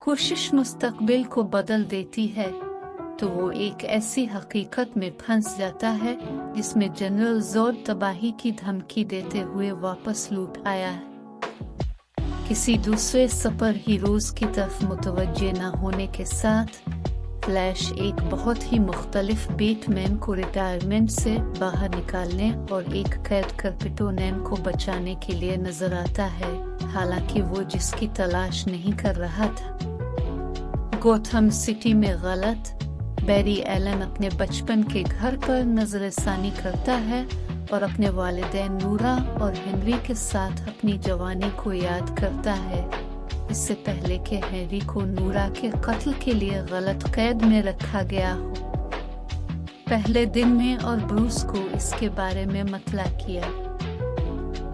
कोशिश मुस्तकबिल को बदल देती है तो वो एक ऐसी हकीकत में फंस जाता है जिसमें जनरल जोड तबाही की धमकी देते हुए वापस लौट आया है। किसी दूसरे सुपर हीरोज की तरफ मुतवज्जे न होने के साथ फ्लैश एक बहुत ही मुख्तलिफ बैटमैन को रिटायरमेंट से बाहर निकालने और एक कैद क्रिप्टोनैन को बचाने के लिए नजर आता है, हालांकि वो जिसकी तलाश नहीं कर रहा था। गोथम सिटी में गलत बैरी एलन अपने बचपन के घर पर नजरसानी करता है और अपने वालिदैन नूरा और हेनरी के साथ अपनी जवानी को याद करता है, इससे पहले कि हेनरी को नूरा के कत्ल के लिए गलत कैद में रखा गया हो। पहले दिन में और ब्रूस को इसके बारे में मतला किया।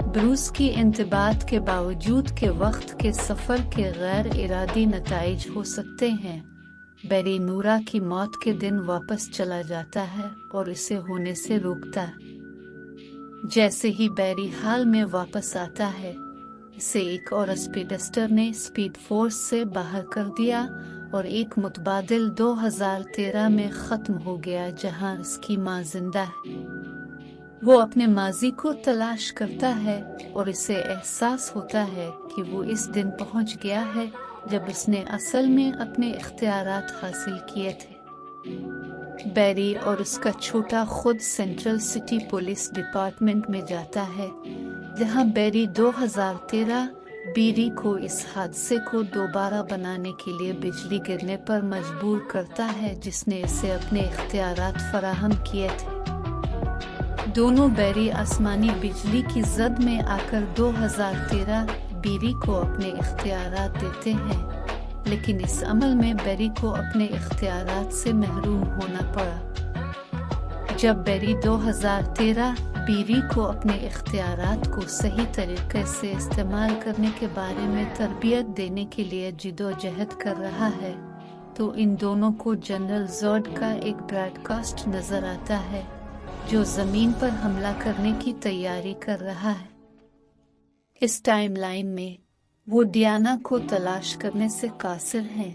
ब्रूस की इंतबात के बावजूद के वक्त के सफर के गैर इरादी नताइज हो सकते हैं। बैरी नूरा की मौत के दिन वापस चला जाता है और इसे होने से रोकता है। जैसे ही बैरी हाल में वापस आता है, इसे एक और स्पीडस्टर ने स्पीड फोर्स से बाहर कर दिया और एक मुतबादिल 2013 में खत्म हो गया जहां उसकी मां जिंदा है। वो अपने माजी को तलाश करता है और इसे एहसास होता है कि वो इस दिन पहुंच गया है जब उसने असल में अपने इख्तियारात हासिल किए थे। बैरी और उसका छोटा खुद सेंट्रल सिटी पुलिस डिपार्टमेंट में जाता है, जहां बैरी 2013 बीरी को इस हादसे को दोबारा बनाने के लिए बिजली गिरने पर मजबूर करता है जिसने इसे अपने इख्तियारात फराहम किए थे। दोनों बैरी आसमानी बिजली की जद में आकर 2013 बीरी को अपने इख्तियारात देते हैं, लेकिन इस अमल में बैरी को अपने इख्तियारात से महरूम होना पड़ा। जब बैरी 2013 बीरी को अपने इख्तियारात को सही तरीके से इस्तेमाल करने के बारे में तरबियत देने के लिए जिदोजहद कर रहा है, तो इन दोनों को जनरल जोड का एक ब्रॉडकास्ट नजर आता है जो जमीन पर हमला करने की तैयारी कर रहा है। इस टाइमलाइन में वो डियाना को तलाश करने से कासिर हैं।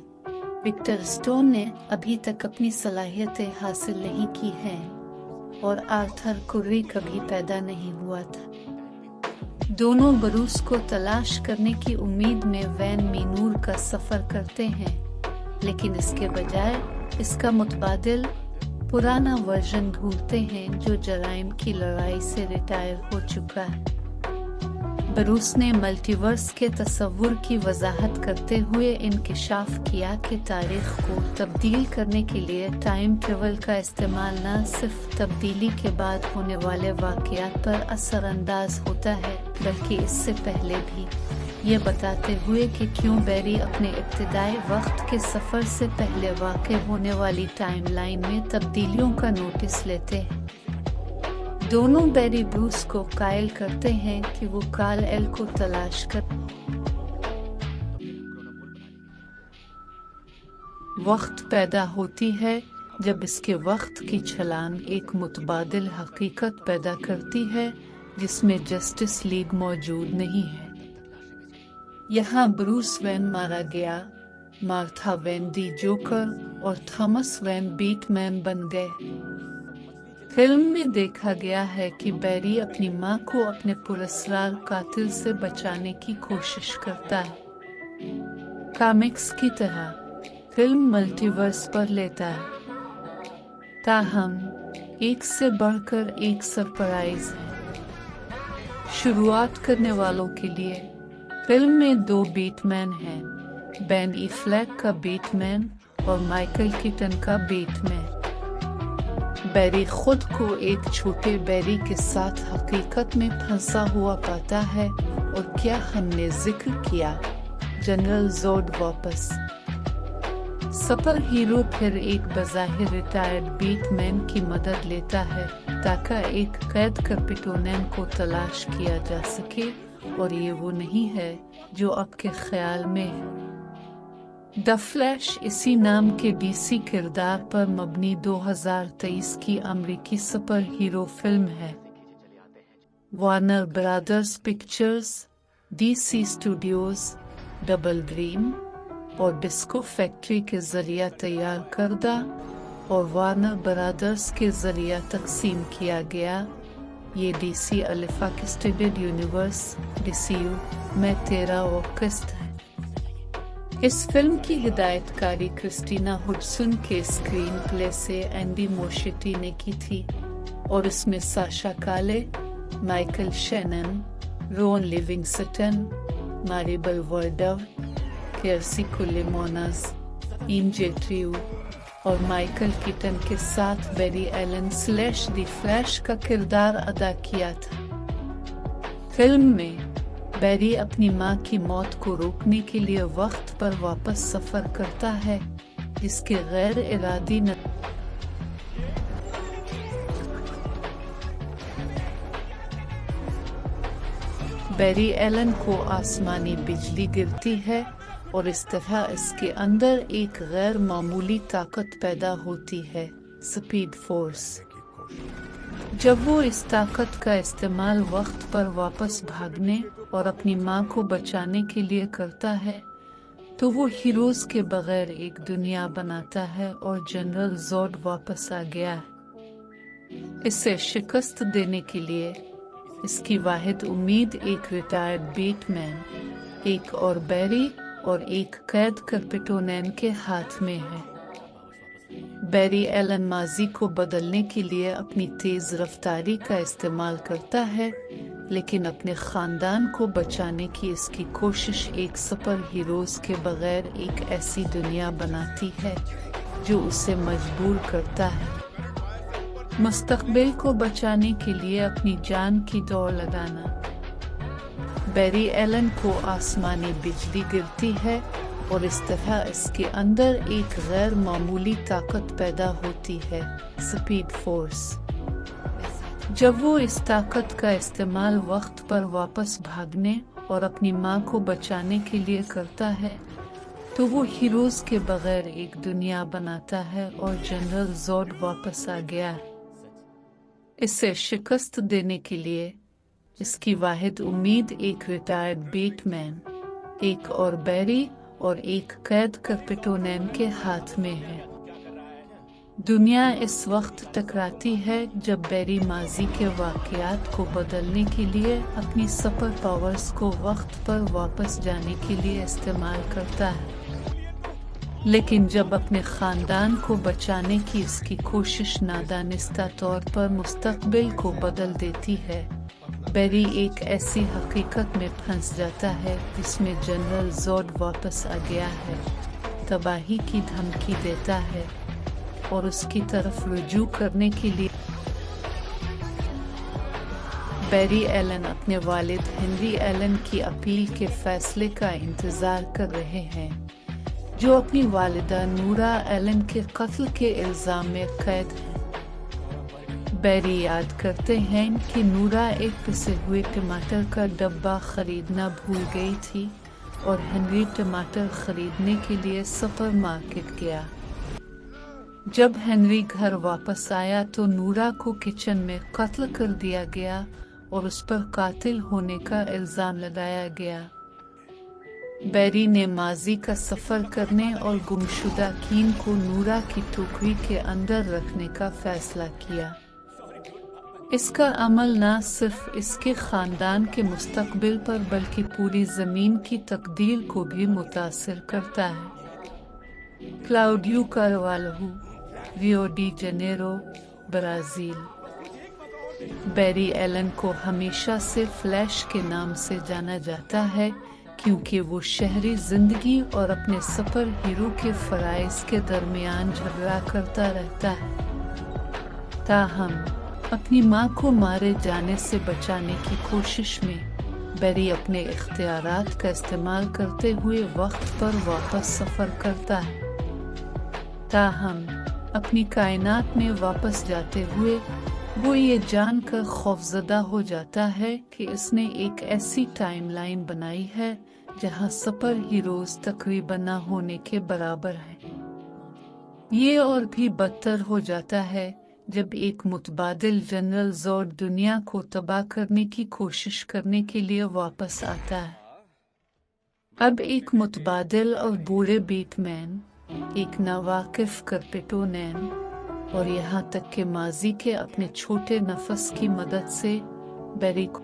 विक्टर स्टोन ने अभी तक अपनी सलाहियतें हासिल नहीं की हैं और आर्थर कुर्री कभी पैदा नहीं हुआ था। दोनों ब्रूस को तलाश करने की उम्मीद में वैन मीनूर का सफर करते हैं, लेकिन इसके बजाय इसका मुतबादिल पुराना वर्जन ढूंढते हैं जो जराइम की लड़ाई से रिटायर हो चुका है। ब्रूस ने मल्टीवर्स के तस्वुर की वजाहत करते हुए इंकिशाफ किया कि तारीख को तब्दील करने के लिए टाइम ट्रेवल का इस्तेमाल न सिर्फ तब्दीली के बाद होने वाले वाक़यात पर असरअंदाज होता है, बल्कि इससे पहले भी, ये बताते हुए कि क्यों बैरी अपने इब्तिदाई वक्त के सफ़र से पहले वाक़ होने वाली टाइमलाइन में तब्दीलियों का नोटिस लेते हैं। दोनों बैरी ब्रूस को कायल करते हैं कि वो काल एल को तलाश कर। वक्त पैदा होती है जब इसके वक्त की छलांग एक मुतबादिल हकीकत पैदा करती है जिसमें जस्टिस लीग मौजूद नहीं है। यहाँ ब्रूस वेन मारा गया, मार्था वेन दी जोकर और थॉमस वेन बैटमैन बन गए। फिल्म में देखा गया है कि बैरी अपनी मां को अपने पुरस्कार कातिल से बचाने की कोशिश करता है। कॉमिक्स की तरह फिल्म मल्टीवर्स पर लेता है, ताहम एक से बढ़कर एक सरप्राइज है। शुरुआत करने वालों के लिए फिल्म में 2 बैटमैन हैं, बेन एफ्लेक का बैटमैन और माइकल कीटन का बैटमैन। बैरी खुद को एक छोटे बैरी के साथ हकीकत में फंसा हुआ पाता है और क्या हमने जिक्र किया, जनरल जोड वापस। सुपर हीरो फिर एक बज़ाहिर रिटायर्ड बैटमैन की मदद लेता है ताकि एक कैद क्रिप्टोनैन को तलाश किया जा सके, और ये वो नहीं है जो आपके ख्याल में है। द फ्लैश इसी नाम के डीसी किरदार पर मबनी 2023 की अमेरिकी सुपर हीरो फिल्म है। Warner brothers pictures, DC studios, double dream, और डिस्को फैक्ट्री के जरिए तैयार करदा और वार्नर ब्रदर्स के जरिए तकसीम किया गया। ये DC अलिफा एक्सटेंडेड यूनिवर्स DCU में 13वां किस्त है। इस फिल्म की हिदायतकारी क्रिस्टीना हुडसन के स्क्रीन प्ले से एंडी मोशेटी ने की थी और इसमें साशा काले, माइकल शेनन, रोन लिविंगस्टन, मारिबल वर्डव, केर्सी कुलेमोनस, इन जेट्रियू और माइकल कीटन के साथ बेरी एलन स्लैश दी फ्लैश का किरदार अदा किया था। फिल्म में बेरी अपनी मां की मौत को रोकने के लिए वक्त पर वापस सफर करता है, जिसके गैर इरादी बेरी एलन को आसमानी बिजली गिरती है और इस तरह इसके अंदर एक गैर मामूली ताकत पैदा होती है, स्पीड फोर्स। जब वो इस ताकत का इस्तेमाल वक्त पर वापस भागने और अपनी मां को बचाने के लिए करता है, तो वो हीरोज के बगैर एक दुनिया बनाता है और जनरल जोड वापस आ गया है। इसे शिकस्त देने के लिए इसकी वाहिद उम्मीद एक रिटायर्ड बेटमैन, एक और बेरी और एक कैद कर्पिटोनैन के हाथ में है। बेरी एलन माजी को बदलने के लिए अपनी तेज रफ्तारी का इस्तेमाल करता है, लेकिन अपने खानदान को बचाने की इसकी कोशिश एक सुपर हीरोज के बगैर एक ऐसी दुनिया बनाती है जो उसे मजबूर करता है मुस्तकबिल को बचाने के लिए अपनी जान की दौड़ लगाना। बेरी एलन को आसमानी बिजली गिरती है और इस तरह इसके अंदर एक गैर मामूली ताकत पैदा होती है, स्पीड फोर्स। जब वो इस ताकत का इस्तेमाल वक्त पर वापस भागने और अपनी मां को बचाने के लिए करता है, तो वो हीरोज के बगैर एक दुनिया बनाता है और जनरल जोड वापस आ गया है। इसे शिकस्त देने के लिए इसकी वाहिद उम्मीद एक रिटायर्ड बेटमैन, एक और बेरी और एक कैद कर्पिटोनैन के हाथ में है। दुनिया इस वक्त टकराती है जब बेरी माजी के वाक़यात को बदलने के लिए अपनी सुपर पावर्स को वक्त पर वापस जाने के लिए इस्तेमाल करता है, लेकिन जब अपने खानदान को बचाने की इसकी कोशिश नादानिस्ता तौर पर मुस्तकबिल को बदल देती है, बेरी एक ऐसी हकीकत में फंस जाता है जिसमें जनरल जोड वापस आ गया है, तबाही की धमकी देता है और उसकी तरफ रुजू करने के लिए बेरी एलन अपने वालिद हेनरी एलन की अपील के फैसले का इंतजार कर रहे हैं, जो अपनी वालिदा नूरा एलन के कत्ल के इल्जाम में कैद है। बेरी याद करते हैं कि नूरा एक पिसे हुए टमाटर का डब्बा खरीदना भूल गई थी और हेनरी टमाटर खरीदने के लिए सुपरमार्केट गया। जब हेनरी घर वापस आया तो नूरा को किचन में कत्ल कर दिया गया और उस पर कातिल होने का इल्जाम लगाया गया। बेरी ने माजी का सफर करने और गुमशुदा कीन को नूरा की टोकरी के अंदर रखने का फैसला किया। इसका अमल न सिर्फ इसके खानदान के मुस्तकबिल पर बल्कि पूरी जमीन की तकदीर को भी मुतासिर करता है। Claudio Carvalho, Rio de Janeiro, Brazil. Barry Allen को हमेशा से फ्लैश के नाम से जाना जाता है क्योंकि वो शहरी जिंदगी और अपने सुपर हीरो के फराइज के दरमियान झगड़ा करता रहता है। ताहम अपनी मां को मारे जाने से बचाने की कोशिश में बेरी अपने इख्तियारात का इस्तेमाल करते हुए वक्त पर वापस सफर करता है। ताहम अपनी कायनात में वापस जाते हुए वो ये जानकर खौफजदा हो जाता है कि इसने एक ऐसी टाइमलाइन बनाई है जहां सुपर हीरोज तकरीबन न होने के बराबर है। ये और भी बदतर हो जाता है जब एक मुतबादिल जनरल जोड दुनिया को तबाह करने की कोशिश करने के लिए वापस आता है। اب ایک متبادل اور بوڑھے بیٹ مین، ایک ناواقف کرپٹو نین، اور یہاں تک کہ ماضی کے اپنے چھوٹے نفس کی مدد سے بیری کو